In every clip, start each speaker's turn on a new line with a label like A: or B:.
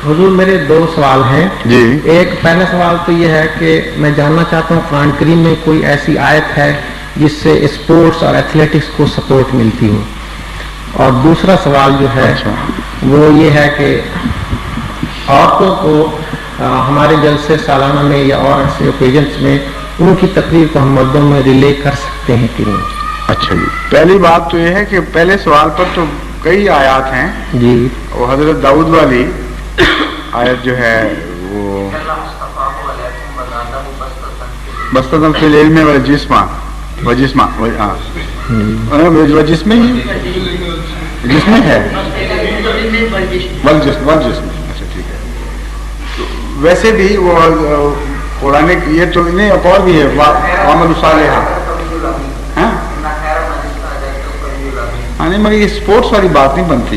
A: हुजूर मेरे दो सवाल हैं
B: जी।
A: एक पहला सवाल तो ये है कि मैं जानना चाहता हूँ कुरान करीम में कोई ऐसी आयत है जिससे स्पोर्ट्स और एथलेटिक्स को सपोर्ट मिलती हो, और दूसरा सवाल जो है वो ये है कि औरतों को हमारे जलसे सालाना में या और ऐसे ओकेजन्स में उनकी तकरीर को हम मर्दों में रिले कर सकते हैं कि नहीं?
B: अच्छा जी, पहली बात तो ये है कि पहले सवाल पर तो कई आयत हैं
A: जी।
B: वो हजरत दाऊद वाली आयत जो है वो बस्ततन फिल इल्म व जिस्मा हाँ जिसमें है वल जिस्म। अच्छा ठीक है। तो वैसे भी वो पौराणिक ये तो नहीं और भी है वामल सालेहा हाँ नहीं, मगर ये स्पोर्ट्स वाली बात नहीं बनती।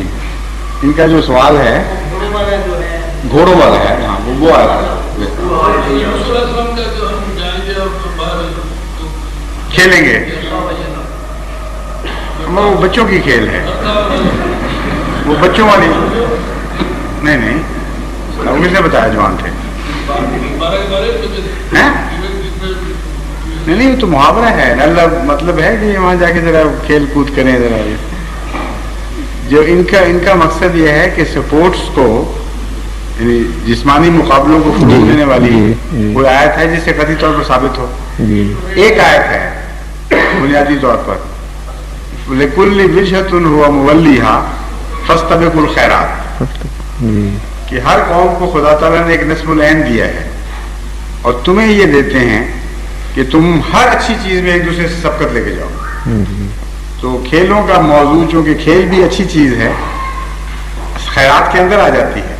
B: इनका जो सवाल है घोड़ों वाला है, हाँ वो आया खेलेंगे, वो बच्चों की खेल है, वो बच्चों वाली नहीं किसने बताया जवान थे हैं? नहीं वो तो मुहावरा है, अल्लाह मतलब है कि वहां जाके जरा खेल कूद करें जरा। जो इनका मकसद ये है कि स्पोर्ट्स को जिस्मानी मुकाबलों को फरोग देने वाली कोई आयत है जिससे कथी तौर पर साबित हो। एक आयत है बुनियादी तौर पर लिकुल्ली विजहतुन हुवा मुवल्लिहा फस्तबिकुल खैरात, कि हर कौम को खुदा ताला ने एक नस्बुल ऐन दिया है और तुम्हें ये देते हैं कि तुम हर अच्छी चीज में एक दूसरे से सबकत लेके जाओ। तो खेलों का मौजू चूंकि खेल भी अच्छी चीज है खैरात के अंदर आ जाती है,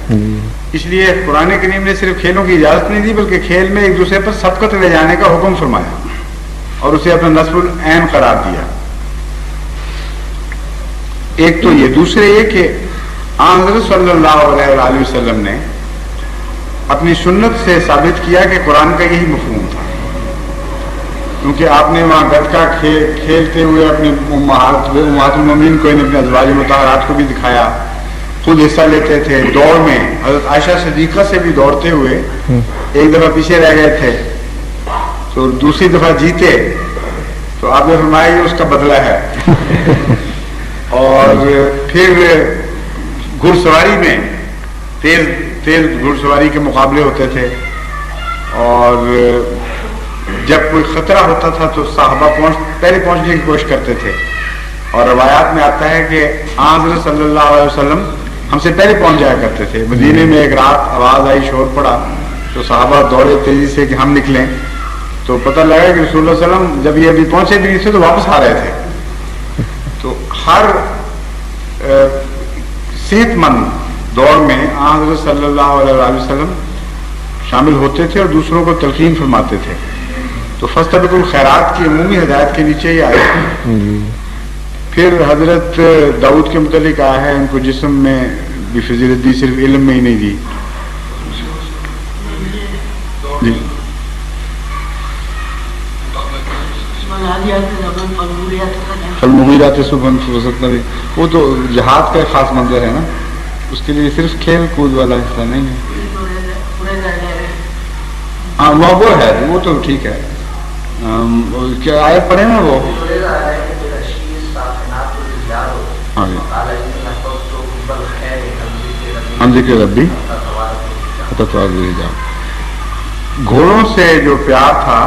B: इसलिए कुरान करीम ने सिर्फ खेलों की इजाजत नहीं दी बल्कि खेल में एक दूसरे पर सबकत ले जाने का हुक्म फरमाया और उसे अपना नस्बुल ऐन करार दिया। एक तो ये, दूसरे ये कि हज़रत सल्लल्लाहु अलैहि वसल्लम ने अपनी सुन्नत से साबित किया कि कुरान का यही मफहूम था, क्योंकि आपने वहाँ गतका खेलते हुए अपने उम्महातुल मोमिनीन को अपने अज़वाज मुतहरात को भी दिखाया, खुद हिस्सा लेते थे दौड़ में। हज़रत आयशा सिद्दीक़ा से भी दौड़ते हुए एक दफा पीछे रह गए थे तो दूसरी दफा जीते तो आपने फरमाया उसका बदला है। और फिर घुड़सवारी में तेज घुड़सवारी के मुकाबले होते थे और जब कोई खतरा होता था तो साहबा पहले पहुंचने की कोशिश करते थे और रवायात में आता है कि हज़रत सल्लल्लाहु अलैहि वसल्लम हमसे पहले पहुंच जाया करते थे। मदीने में एक रात आवाज आई, शोर पड़ा तो साहबा दौड़े तेजी से कि हम निकलें, तो पता लगा कि रसूलुल्लाह सल्लल्लाहु अलैहि वसल्लम जब ये अभी पहुंचे भी नहीं थे तो वापस आ रहे थे। तो हर सेहतमंद दौड़ में हज़रत सल्लल्लाहु अलैहि वसल्लम शामिल होते थे और दूसरों को तलकीन फरमाते थे। तो फस्तबिकुल खैरात की अमूमी हिदायत के नीचे ही आए। फिर हजरत दाऊद के मुतालिक आया है उनको जिस्म में भी फजीलत दी, सिर्फ इल्म में ही नहीं दी। जी फलमुगीरात सुबह वो तो जहाद का खास मंजर है ना, उसके लिए सिर्फ खेल कूद वाला हिस्सा नहीं है। हाँ वो है, वो तो ठीक है। क्या आयत पढ़े ना वो? हाँ जी, हम जिक्र रब्बी घोड़ों से जो प्यार था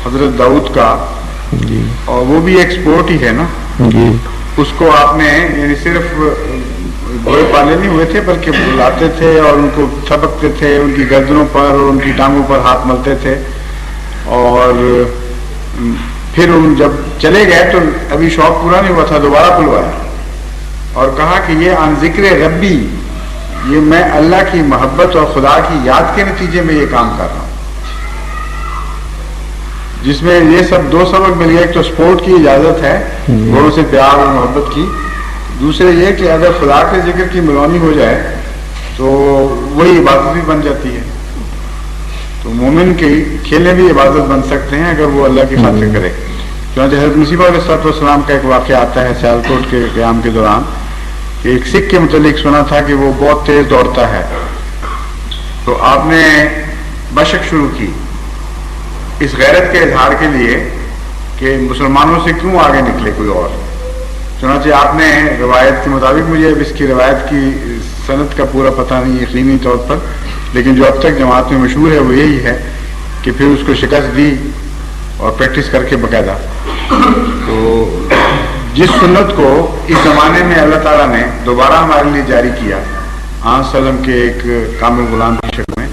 B: हजरत दाऊद का, और वो भी एक स्पोर्ट ही है ना जी। उसको आपने यानी सिर्फ घोड़े पाले नहीं हुए थे बल्कि बुलाते थे और उनको थपकते थे, उनकी गर्दनों पर और उनकी टांगों पर हाथ मलते थे और फिर उन जब चले गए तो अभी शौक पूरा नहीं हुआ था, दोबारा बुलवाया और कहा कि ये अन जिक्र रब्बी, ये मैं अल्लाह की मोहब्बत और खुदा की याद के नतीजे में ये काम कर रहा हूँ, जिसमें ये सब दो सबक मिल गए। एक तो स्पोर्ट की इजाजत है घोड़ों से प्यार और मोहब्बत की, दूसरे ये कि अगर खुदा के जिक्र की मिलानी हो जाए तो वही इबादत भी बन जाती है। तो मोमिन के खेले भी इबादत बन सकते हैं अगर वो अल्लाह की खातिर करे। क्योंकि हज़रत मुसीबा अलैहिस्सलाम का एक वाक़या आता है सियालकोट के क़याम के दौरान कि एक सिख के मुतालिक सुना था कि वो बहुत तेज दौड़ता है تو آپ نے بشک شروع کی اس غیرت کے اظہار کے لیے کہ مسلمانوں سے کیوں آگے نکلے کوئی اور. چنانچہ آپ نے روایت کے مطابق، مجھے اب اس کی روایت کی سند کا پورا پتہ نہیں یقینی طور پر، لیکن جو اب تک جماعت میں مشہور ہے وہ یہی ہے کہ پھر اس کو شکست دی اور پریکٹس کر کے باقاعدہ. تو جس سنت کو اس زمانے میں اللہ تعالیٰ نے دوبارہ ہمارے لیے جاری کیا آن سلم کے ایک کامل غلام کی شکل میں،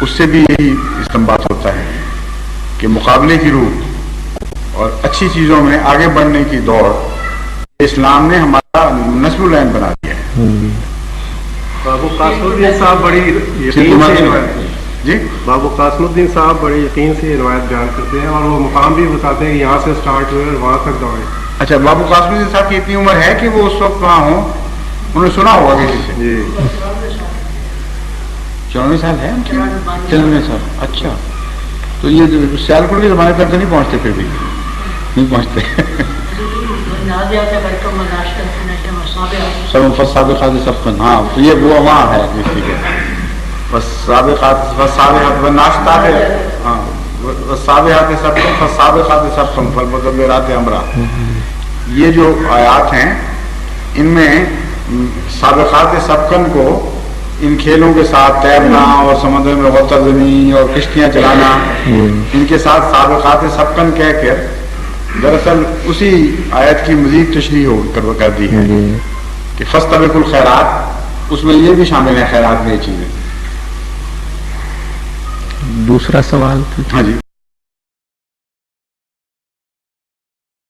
B: اس سے بھی یہی استنباط ہوتا ہے کہ مقابلے کی روح اور اچھی چیزوں میں آگے بڑھنے کی دوڑ اسلام نے ہمارا نصب العین بنا دیا ہے.
C: بابو قاسم الدین صاحب بڑی یقین سے
B: جی
C: بابو قاسم الدین صاحب بڑی یقین سے روایت بیان کرتے ہیں اور وہ مقام بھی بتاتے ہیں کہ یہاں سے سٹارٹ ہوئے اور وہاں تک دوڑے.
B: اچھا، بابو قاسم الدین صاحب کی اتنی عمر ہے کہ وہ اس وقت وہاں ہوں، انہوں نے سنا ہوگا کسی سے.
C: جی
B: 94 سال ہے 93 سال. اچھا، تو یہ سیالکوٹ کے زمانے تک تو نہیں پہنچتے، پھر بھی نہیں پہنچتے. سابقات سبقن، ہاں تو یہ وہ وہاں ہے اسی کے بس سابقات ناشتہ ہے. ہاں سابقات سبقن سابقات سبقن فالمدبرات امرا. یہ جو آیات ہیں ان میں سابقات سبقن کو ان کھیلوں کے ساتھ تیرنا اور سمندر میں غوطہ زنی اور کشتیاں چلانا، ان کے ساتھ سابقات سبقن کہہ کر دراصل اسی آیت کی مزید تشریح کر دی ہے کہ فاستبقوا الخیرات، اس میں یہ بھی شامل ہے خیرات میں یہ چیزیں.
A: دوسرا سوال.
B: ہاں جی.